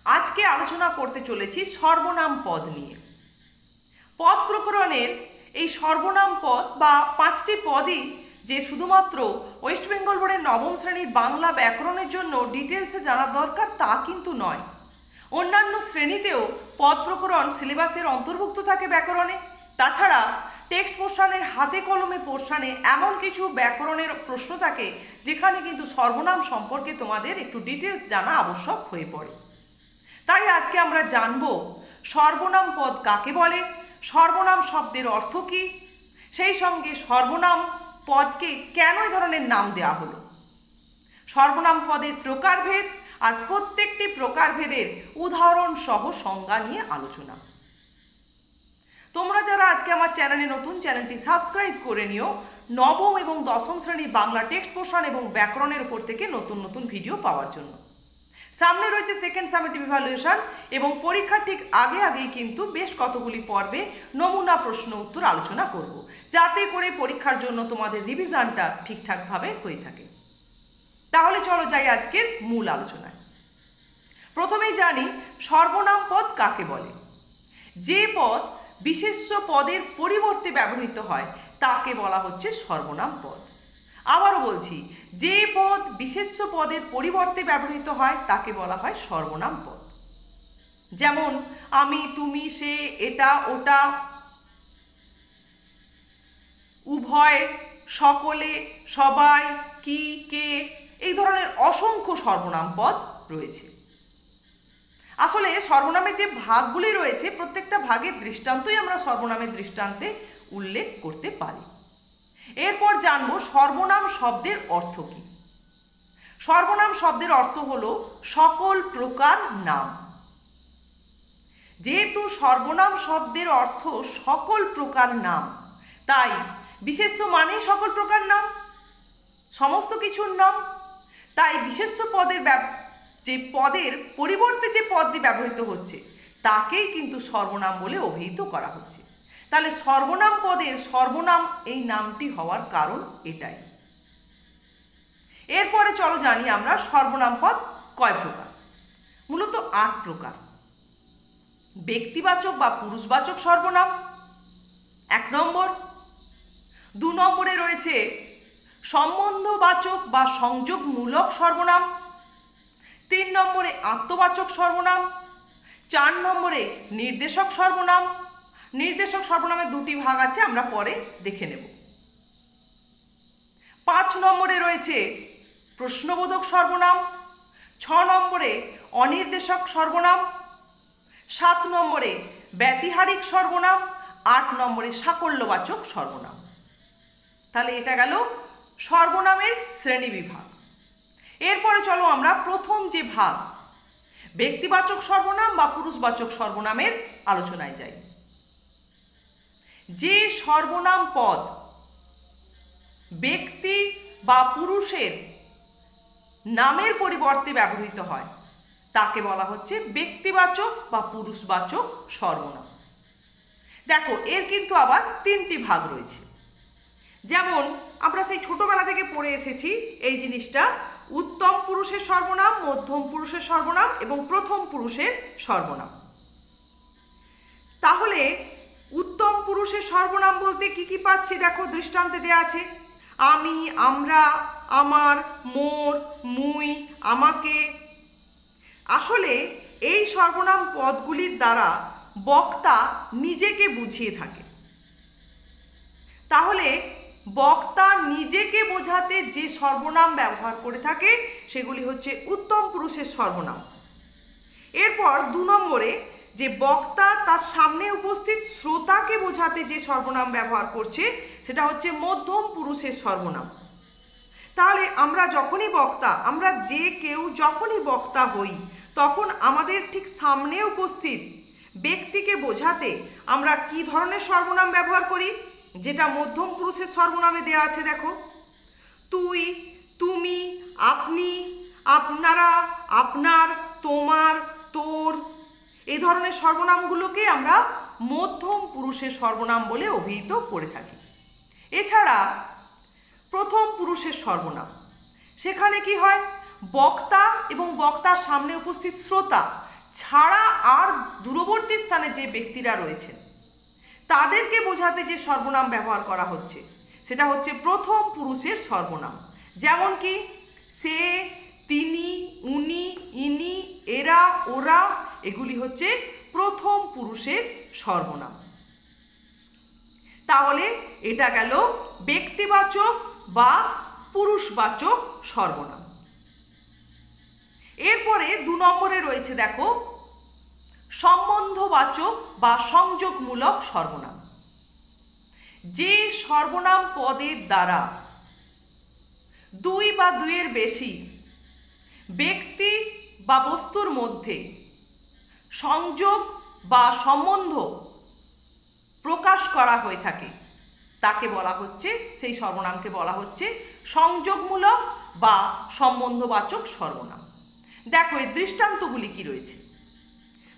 আজকে আলোচনা করতে চলেছি সর্বনাম পদ নিয়ে। পদ প্রকরণের এই সর্বনাম পদ বা 5টি পদই যে শুধুমাত্র ওয়েস্ট বেঙ্গল বোর্ডের নবম শ্রেণীর বাংলা ব্যাকরণের জন্য ডিটেলসে জানার দরকার তা কিন্তু নয়। অন্যান্য শ্রেণীতেও পদ প্রকরণ সিলেবাসের অন্তর্ভুক্ত থাকে ব্যাকরণে। তাছাড়া টেক্সট পোর্শনের হাতে কলমে পোর্শনে এমন কিছু ব্যাকরণের প্রশ্ন থাকে যেখানে কিন্তু সর্বনাম সম্পর্কে তোমাদের একটু ডিটেলস জানা আবশ্যক হয়ে পড়ে। তাই আজকে আমরা জানব সর্বনাম পদ কাকে বলে, সর্বনাম শব্দের অর্থ কী, সেই সঙ্গে সর্বনাম পদকে কেন এই ধরনের নাম দেওয়া হলো, সর্বনাম পদের প্রকারভেদ আর প্রত্যেকটি প্রকারভেদের উদাহরণ সহ সংজ্ঞা নিয়ে আলোচনা। তোমরা যারা আজকে আমার চ্যানেলে নতুন, চ্যানেলটি সাবস্ক্রাইব করে নিও নবম এবং দশম শ্রেণীর বাংলা টেক্সট পোর্শন এবং ব্যাকরণের উপর থেকে নতুন নতুন ভিডিও পাওয়ার জন্য। সামনে রয়েছে সেকেন্ড সামেটিভ ইভ্যালুয়েশন এবং পরীক্ষার ঠিক আগেই কিন্তু বেশ কতগুলি পর্বে নমুনা প্রশ্ন উত্তর আলোচনা করব, যাতে করে পরীক্ষার জন্য তোমাদের রিভিশনটা ঠিকঠাকভাবে হয়ে থাকে। তাহলে চলো যাই আজকের মূল আলোচনায়। প্রথমেই জানি সর্বনাম পদ কাকে বলে। যে পদ বিশেষ্য পদের পরিবর্তে ব্যবহৃত হয় তাকে বলা হচ্ছে সর্বনাম পদ। আবারও বলছি, যে পদ বিশেষ্য পদের পরিবর্তে ব্যবহৃত হয় তাকে বলা হয় সর্বনাম পদ। যেমন আমি, তুমি, সে, এটা, ওটা, উভয়, সকলে, সবাই, কি, কে, এই ধরনের অসংখ্য সর্বনাম পদ রয়েছে। আসলে সর্বনামের যে ভাগগুলি রয়েছে প্রত্যেকটা ভাগের দৃষ্টান্তই আমরা সর্বনামের দৃষ্টান্তে উল্লেখ করতে পারি। এরপর জানব সর্বনাম শব্দের অর্থ কী। সর্বনাম শব্দের অর্থ হলো সকল প্রকার নাম। যেহেতু সর্বনাম শব্দের অর্থ সকল প্রকার নাম, তাই বিশেষ্য মানেই সকল প্রকার নাম, সমস্ত কিছুর নাম। তাই বিশেষ্য পদের যে পদের পরিবর্তে যে পদটি ব্যবহৃত হচ্ছে তাকেই কিন্তু সর্বনাম বলে অভিহিত করা হচ্ছে। তাহলে সর্বনাম পদের সর্বনাম এই নামটি হওয়ার কারণ এটাই। এরপরে চলো জানি আমরা সর্বনাম পদ কয় প্রকার। মূলত 8 প্রকার। ব্যক্তিবাচক বা পুরুষবাচক সর্বনাম 1 নম্বর। 2 নম্বরে রয়েছে সম্বন্ধবাচক বা সংযোগমূলক সর্বনাম। 3 নম্বরে আত্মবাচক সর্বনাম। 4 নম্বরে নির্দেশক সর্বনাম। নির্দেশক সর্বনামের 2টি ভাগ আছে, আমরা পরে দেখে নেব। 5 নম্বরে রয়েছে প্রশ্নবোধক সর্বনাম। 6 নম্বরে অনির্দেশক সর্বনাম। 7 নম্বরে ব্যতিহারিক সর্বনাম। 8 নম্বরে সাকল্যবাচক সর্বনাম। তাহলে এটা গেল সর্বনামের শ্রেণী বিভাগ। এরপরে চলো আমরা প্রথম যে ভাগ ব্যক্তিবাচক সর্বনাম বা পুরুষবাচক সর্বনামের আলোচনায় যাই। যে সর্বনাম পদ ব্যক্তি বা পুরুষের নামের পরিবর্তে ব্যবহৃত হয় তাকে বলা হচ্ছে ব্যক্তিবাচক বা পুরুষবাচক সর্বনাম। দেখো, এর কিন্তু আবার 3টি ভাগ রয়েছে। যেমন আমরা সেই ছোটবেলা থেকে পড়ে এসেছি এই জিনিসটা, উত্তম পুরুষের সর্বনাম, মধ্যম পুরুষের সর্বনাম এবং প্রথম পুরুষের সর্বনাম। তাহলে উত্তম পুরুষের সর্বনাম বলতে কি কি পাচ্ছি দেখো, দৃষ্টান্তে দেয়া আছে আমি, আমরা, আমার, মোর, মুই, আমাকে। আসলে এই সর্বনাম পদগুলির দ্বারা বক্তা নিজেকে বুঝিয়ে থাকে। তাহলে বক্তা নিজেকে বোঝাতে যে সর্বনাম ব্যবহার করে থাকে সেগুলি হচ্ছে উত্তম পুরুষের সর্বনাম। এরপর 2 নম্বরে যে বক্তা তার সামনে উপস্থিত শ্রোতাকে বোঝাতে যে সর্বনাম ব্যবহার করছে সেটা হচ্ছে মধ্যম পুরুষের সর্বনাম। তাহলে আমরা যখনই বক্তা, আমরা যে কেউ যখনই বক্তা হই তখন আমাদের ঠিক সামনে উপস্থিত ব্যক্তিকে বোঝাতে আমরা কি ধরনের সর্বনাম ব্যবহার করি, যেটা মধ্যম পুরুষের সর্বনামে দেওয়া আছে। দেখো, তুই, তুমি, আপনি, আপনারা, আপনার, তোমার, তোর, এই ধরনের সর্বনামগুলোকে আমরা মধ্যম পুরুষের সর্বনাম বলে অভিহিত করে থাকি। এছাড়া প্রথম পুরুষের সর্বনাম, সেখানে কি হয়, বক্তা এবং বক্তার সামনে উপস্থিত শ্রোতা ছাড়া আর দূরবর্তী স্থানে যে ব্যক্তিরা রয়েছেন তাদেরকে বোঝাতে যে সর্বনাম ব্যবহার করা হচ্ছে সেটা হচ্ছে প্রথম পুরুষের সর্বনাম। যেমন কি সে, তিনি, উনি, ইনি, এরা, ওরা, এগুলি হচ্ছে প্রথম পুরুষের সর্বনাম। তাহলে এটা গেল ব্যক্তিবাচক বা পুরুষবাচক সর্বনাম। এরপরে 2 নম্বরে রয়েছে দেখো সম্বন্ধবাচক বা সংযোগমূলক সর্বনাম। যে সর্বনাম পদের দ্বারা 2 বা 2-এর বেশি ব্যক্তি বা বস্তুর মধ্যে সংযোগ বা সম্বন্ধ প্রকাশ করা হয়ে থাকে তাকে বলা হচ্ছে, সেই সর্বনামকে বলা হচ্ছে সংযোগমূলক বা সম্বন্ধবাচক সর্বনাম। দেখো এর দৃষ্টান্তগুলি কি রয়েছে।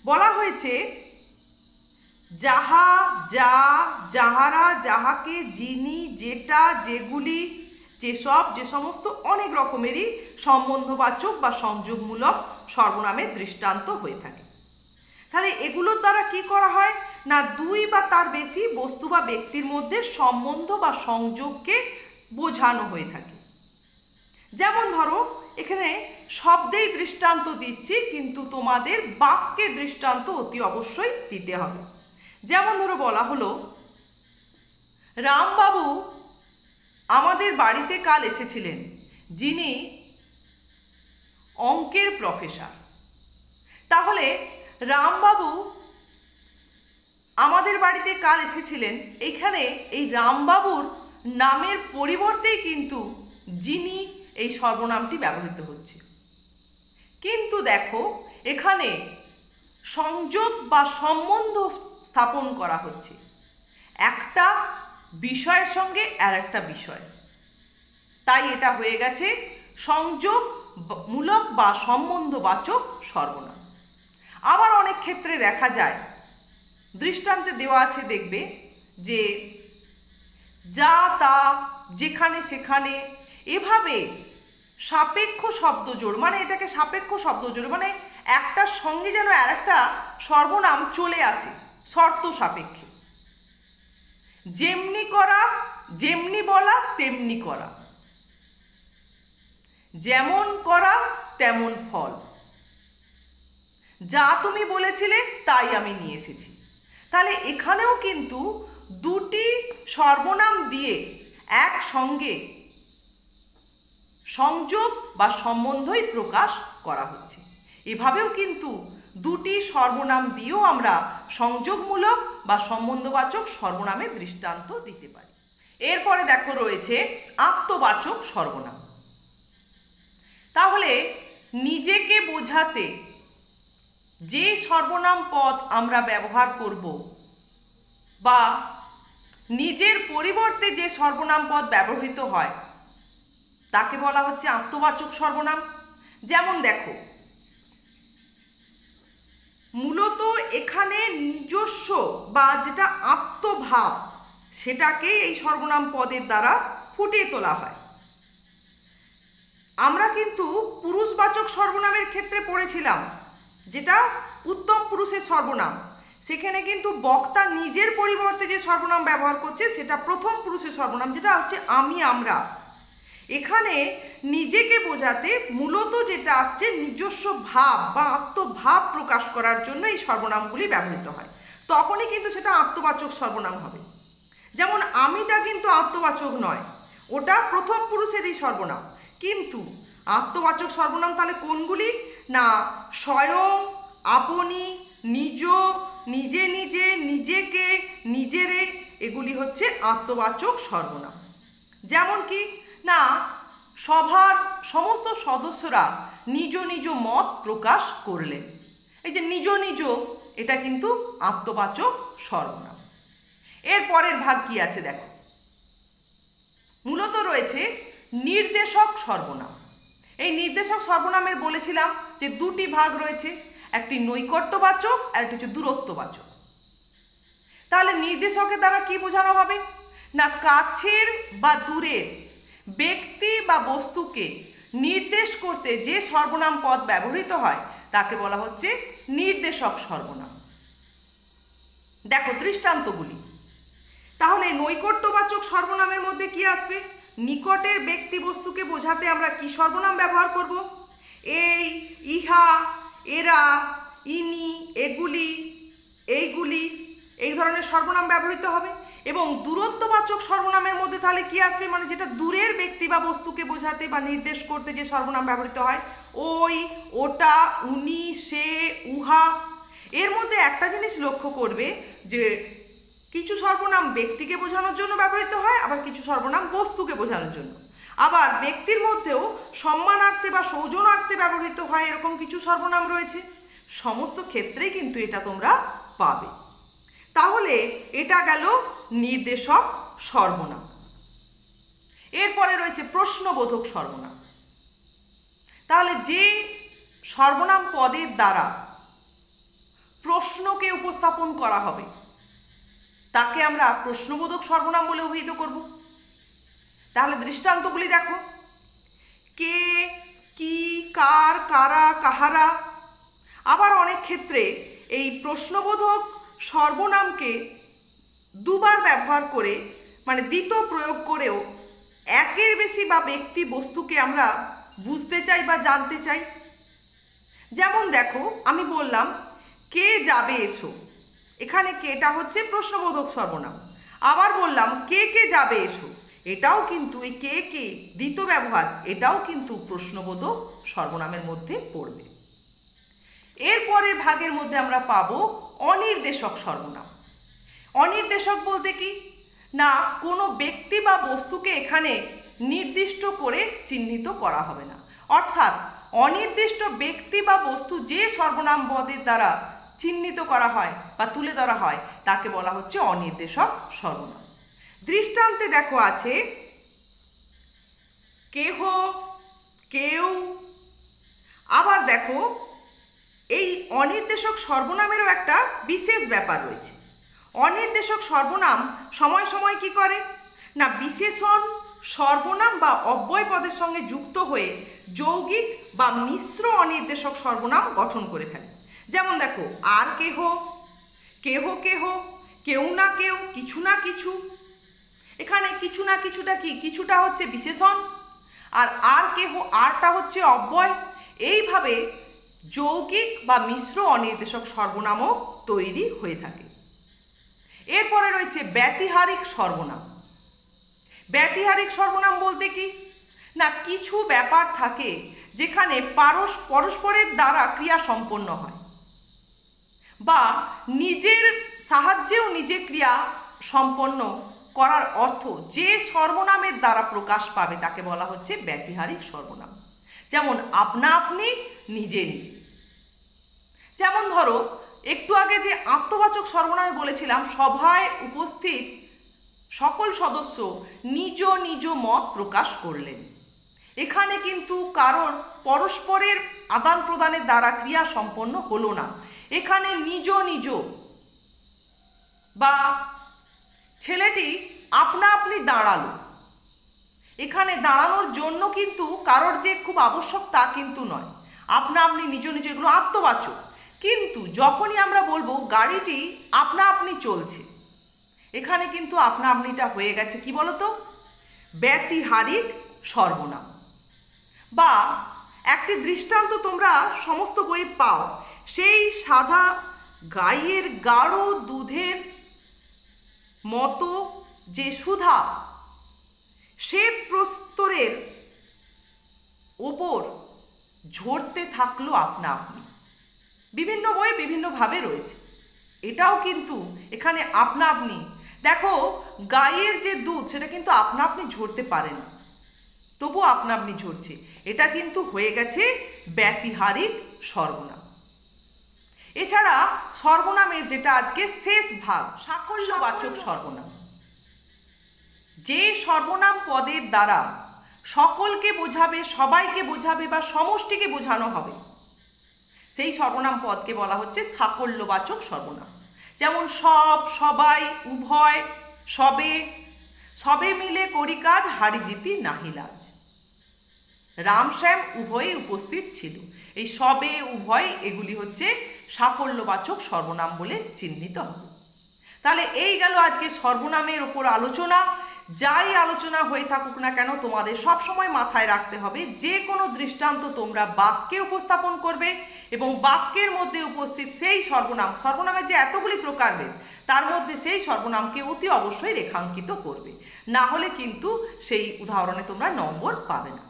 বলা হয়েছে যাহা, যা, যাহারা, যাহাকে, যিনি, যেটা, যেগুলি, যেসব, যে সমস্ত অনেক রকমেরই সম্বন্ধবাচক বা সংযোগমূলক সর্বনামের দৃষ্টান্ত হয়ে থাকে। তাহলে এগুলোর দ্বারা কি করা হয় না 2 বা তার বেশি বস্তু বা ব্যক্তির মধ্যে সম্বন্ধ বা সংযোগকে বোঝানো হয়ে থাকে। যেমন ধরো এখানে শব্দেই দৃষ্টান্ত দিচ্ছি, কিন্তু তোমাদের বাক্যে দৃষ্টান্ত অতি অবশ্যই দিতে হবে। যেমন ধরো বলা হলো রামবাবু আমাদের বাড়িতে কাল এসেছিলেন, যিনি অঙ্কের প্রফেসর। তাহলে রামবাবু আমাদের বাড়িতে কাল এসেছিলেন, এইখানে এই রামবাবুর নামের পরিবর্তেই কিন্তু যিনি এই সর্বনামটি ব্যবহৃত হচ্ছে। কিন্তু দেখো এখানে সংযোগ বা সম্বন্ধ স্থাপন করা হচ্ছে একটা বিষয়ের সঙ্গে আর একটা বিষয়, তাই এটা হয়ে গেছে সংযোগমূলক বা সম্বন্ধবাচক সর্বনাম। আবার অনেক ক্ষেত্রে দেখা যায়, দৃষ্টান্তে দেওয়া আছে দেখবে যে যা, তা, যেখানে, সেখানে, এভাবে সাপেক্ষ শব্দজোড়, মানে এটাকে সাপেক্ষ শব্দজোড় মানে একটার সঙ্গে যেন আর একটা সর্বনাম চলে আসে শর্ত সাপেক্ষে। যেমনি করা, যেমনি বলা তেমনি করা, যেমন করা তেমন ফল, যা তুমি বলেছিলে তাই আমি নিয়ে এসেছি। তাহলে এখানেও কিন্তু 2টি সর্বনাম দিয়ে একসঙ্গে সংযোগ বা সম্বন্ধই প্রকাশ করা হচ্ছে। এভাবেও কিন্তু 2টি সর্বনাম দিয়েও আমরা সংযোগমূলক বা সম্বন্ধবাচক সর্বনামের দৃষ্টান্ত দিতে পারি। এরপরে দেখো রয়েছে আত্মবাচক সর্বনাম। তাহলে নিজেকে বোঝাতে যে সর্বনাম পদ আমরা ব্যবহার করব বা নিজের পরিবর্তে যে সর্বনাম পদ ব্যবহৃত হয় তাকে বলা হচ্ছে আত্মবাচক সর্বনাম। যেমন দেখো মূলত এখানে নিজস্ব বা যেটা আত্মভাব সেটাকে এই সর্বনাম পদের দ্বারা ফুটিয়ে তোলা হয়। আমরা কিন্তু পুরুষবাচক সর্বনামের ক্ষেত্রে পড়েছিলাম যেটা উত্তম পুরুষের সর্বনাম, সেখানে কিন্তু বক্তা নিজের পরিবর্তে যে সর্বনাম ব্যবহার করছে সেটা প্রথম পুরুষের সর্বনাম, যেটা হচ্ছে আমি, আমরা। এখানে নিজেকে বোঝাতে মূলত যেটা আসছে নিজস্ব ভাব বা আত্মভাব প্রকাশ করার জন্য এই সর্বনামগুলি ব্যবহৃত হয়, তখনই কিন্তু সেটা আত্মবাচক সর্বনাম হবে। যেমন আমিটা কিন্তু আত্মবাচক নয়, ওটা প্রথম পুরুষেরই সর্বনাম। কিন্তু আত্মবাচক সর্বনাম তাহলে কোনগুলি না স্বয়ং, আপনি, নিজ, নিজে, নিজে, নিজেকে, নিজেরে, এগুলি হচ্ছে আত্মবাচক সর্বনাম। যেমন কি না সভার সমস্ত সদস্যরা নিজ নিজ মত প্রকাশ করলেন, এই যে নিজ নিজ, এটা কিন্তু আত্মবাচক সর্বনাম। এর পরের ভাগ কি আছে দেখো, মূলত রয়েছে নির্দেশক সর্বনাম। এই নির্দেশক সর্বনামের বলেছিলাম যে 2টি ভাগ রয়েছে, একটি নৈকট্যবাচক আর একটি হচ্ছে দূরত্ববাচক। তাহলে নির্দেশকের দ্বারা কি বোঝানো হবে না কাছের বা দূরের ব্যক্তি বা বস্তুকে নির্দেশ করতে যে সর্বনাম পদ ব্যবহৃত হয় তাকে বলা হচ্ছে নির্দেশক সর্বনাম। দেখো দৃষ্টান্তগুলি। তাহলে নৈকট্যবাচক সর্বনামের মধ্যে কি আসবে? নিকটের ব্যক্তি বস্তুকে বোঝাতে আমরা কি সর্বনাম ব্যবহার করব? এই, ইহা, এরা, ইনি, এগুলি, এইগুলি, এই ধরনের সর্বনাম ব্যবহৃত হবে। এবং দূরত্ববাচক সর্বনামের মধ্যে তাহলে কি আসবে? মানে যেটা দূরের ব্যক্তি বা বস্তুকে বোঝাতে বা নির্দেশ করতে যে সর্বনাম ব্যবহৃত হয়, ওই, ওটা, উনি, সে, উহা। এর মধ্যে একটা জিনিস লক্ষ্য করবে যে কিছু সর্বনাম ব্যক্তিকে বোঝানোর জন্য ব্যবহৃত হয়, আবার কিছু সর্বনাম বস্তুকে বোঝানোর জন্য। আবার ব্যক্তির মধ্যেও সম্মানার্থে বা সৌজন্যার্থে ব্যবহৃত হয় এরকম কিছু সর্বনাম রয়েছে। সমস্ত ক্ষেত্রেই কিন্তু এটা তোমরা পাবে। তাহলে এটা গেল নির্দেশক সর্বনাম। এরপরে রয়েছে প্রশ্নবোধক সর্বনাম। তাহলে যে সর্বনাম পদের দ্বারা প্রশ্নকে উপস্থাপন করা হবে তাকে আমরা প্রশ্নবোধক সর্বনাম বলে অভিহিত করব। তাহলে দৃষ্টান্তগুলি দেখো। কে, কি, কার, কারা, কাহারা। আবার অনেক ক্ষেত্রে এই প্রশ্নবোধক সর্বনামকে দুবার ব্যবহার করে, মানে দ্বিতীয় প্রয়োগ করেও একের বেশি বা ব্যক্তি বস্তুকে আমরা বুঝতে চাই বা জানতে চাই। যেমন দেখো, আমি বললাম কে যাবে এসো, এখানে কেটা হচ্ছে প্রশ্নবোধক সর্বনাম। আবার বললাম কে কে যাবে এসো, এটাও কিন্তু এই কে কে দ্বিতীয় ব্যবহার, এটাও কিন্তু প্রশ্নবোধক সর্বনামের মধ্যে পড়বে। এরপরের ভাগের মধ্যে আমরা পাবো অনির্দেশক সর্বনাম। অনির্দেশক বলতে কি না, কোনো ব্যক্তি বা বস্তুকে এখানে নির্দিষ্ট করে চিহ্নিত করা হবে না। অর্থাৎ অনির্দিষ্ট ব্যক্তি বা বস্তু যে সর্বনাম পদের দ্বারা চিহ্নিত করা হয় বা তুলে ধরা হয় তাকে বলা হচ্ছে অনির্দেশক সর্বনাম। দৃষ্টান্তে দেখো আছে কেহ, কেউ। আবার দেখো এই অনির্দেশক সর্বনামেরও একটা বিশেষ ব্যাপার রয়েছে। অনির্দেশক সর্বনাম সময় সময় কি করে না, বিশেষণ সর্বনাম বা অব্যয় পদের সঙ্গে যুক্ত হয়ে যৌগিক বা মিশ্র অনির্দেশক সর্বনাম গঠন করে ফেলে। যেমন দেখো আর কেহ, কেহ কেহ, কেউ না কেউ, কিছু না কিছু। এখানে কিছু না কিছুটা কি, কিছুটা হচ্ছে বিশেষণ আর কেহ, আরটা হচ্ছে অব্যয়। এইভাবে যৌগিক বা মিশ্র অনির্দেশক সর্বনামও তৈরি হয়ে থাকে। এরপরে রয়েছে ব্যতিহারিক সর্বনাম। ব্যতিহারিক সর্বনাম বলতে কি না, কিছু ব্যাপার থাকে যেখানে পরস্পরের দ্বারা ক্রিয়া সম্পন্ন হয় বা নিজের সাহায্যেও নিজে ক্রিয়া সম্পন্ন করার অর্থ যে সর্বনামের দ্বারা প্রকাশ পাবে তাকে বলা হচ্ছে ব্যতিহারিক সর্বনাম। যেমন আপনা আপনি, নিজে নিজে। যেমন ধরো একটু আগে যে আত্মবাচক সর্বনামে বলেছিলাম সভায় উপস্থিত সকল সদস্য নিজ নিজ মত প্রকাশ করলেন। এখানে কিন্তু কারণ পরস্পরের আদান প্রদানের দ্বারা ক্রিয়া সম্পন্ন হলো না। এখানে নিজ নিজ বা ছেলেটি আপনা আপনি দাঁড়ালো, এখানে দাঁড়ানোর জন্য কিন্তু কারোর যে খুব আবশ্যক তা কিন্তু নয়। আপনা আপনি, নিজ নিজ এগুলো আত্মবাচক। কিন্তু যখনই আমরা বলবো গাড়িটি আপনা আপনি চলছে, এখানে কিন্তু আপনা আপনিটা হয়ে গেছে কি বলতো, ব্যতিহারিক সর্বনাম। বা একটি দৃষ্টান্ত তোমরা সমস্ত বই পাও, সেই সাদা গাইয়ের গাঢ় দুধের মতো যে সুধা শ্বেত প্রস্তরের ওপর ঝরতে থাকলো আপনা আপনি। বিভিন্ন বই বিভিন্নভাবে রয়েছে, এটাও কিন্তু এখানে আপনা আপনি। দেখো গাইয়ের যে দুধ সেটা কিন্তু আপনা আপনি ঝরতে পারে না, তবু আপনা আপনি ঝরছে, এটা কিন্তু হয়ে গেছে ব্যতিহারিক সর্বনাম। এছাড়া সর্বনামের যেটা আজকে শেষ ভাগ, সাকল্যবাচক সর্বনাম। যে সর্বনাম পদের দ্বারা সকলকে বোঝাবে, সবাইকে বোঝাবে বা সমষ্টিকে বোঝানো হবে সেই সর্বনাম পদকে বলা হচ্ছে সাকল্যবাচক সর্বনাম। যেমন সব, সবাই, উভয়, সবে, সবে মিলে করি কাজ, হারি জিতি নাহি লাজ, রাম শ্যাম উভয়ে উপস্থিত ছিল। এই সবে, উভয়, এগুলি হচ্ছে সাকল্যবাচক সর্বনাম বলে চিহ্নিত হবে। তাহলে এই গেল আজকে সর্বনামের ওপর আলোচনা। যাই আলোচনা হয়ে থাকুক না কেন, তোমাদের সবসময় মাথায় রাখতে হবে যে কোনো দৃষ্টান্ত তোমরা বাক্যে উপস্থাপন করবে এবং বাক্যের মধ্যে উপস্থিত সেই সর্বনামের যে এতগুলি প্রকারভেদ, তার মধ্যে সেই সর্বনামকে অতি অবশ্যই রেখাঙ্কিত করবে, না হলে কিন্তু সেই উদাহরণে তোমরা নম্বর পাবে না।